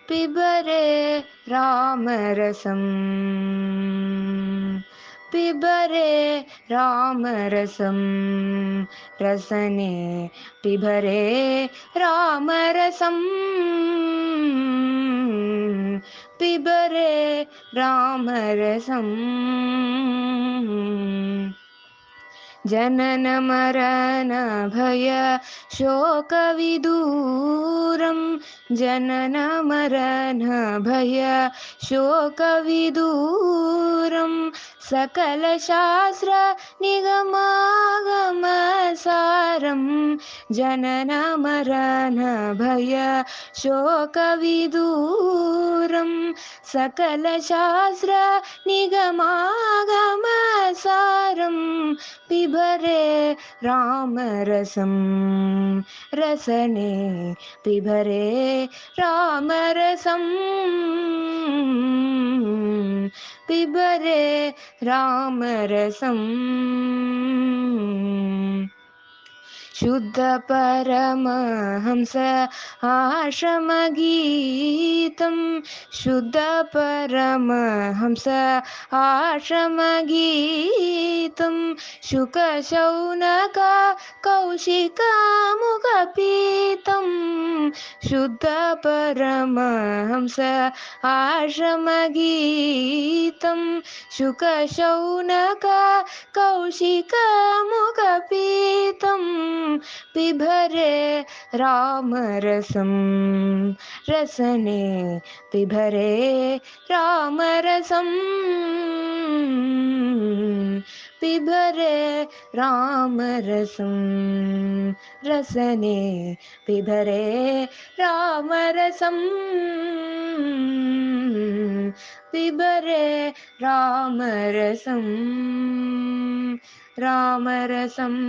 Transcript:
पिबरे रामरसम् पिबरे रामरसम् रसने पिबरे रामरसम् पिबरे रामरसम् जनन मरण भय शोकविदूरं जनन मरण भय शोकविदूरं सकलशास्त्र निगमागमसारं जनन मरण भय शोकविदूरं सकलशास्त्र निगमागमसारं पिबरे रामरसं रसने पिबरे रामरसं पिबरे रामरसम् शुद्ध परमहंस आश्रमगीतं शुद्ध परमहंस आश्रमगीतं शुकशौनक कौशिकमुखपीतं शुद्ध परमहंस आश्रमगीतं शुकशौनक कौशिकमुखपीतं पिबरे रामरसं रसने पिबरे रामरसं पिबरे रामरसं रसने पिबरे रामरसं पिबरे रामरसं रामरसम्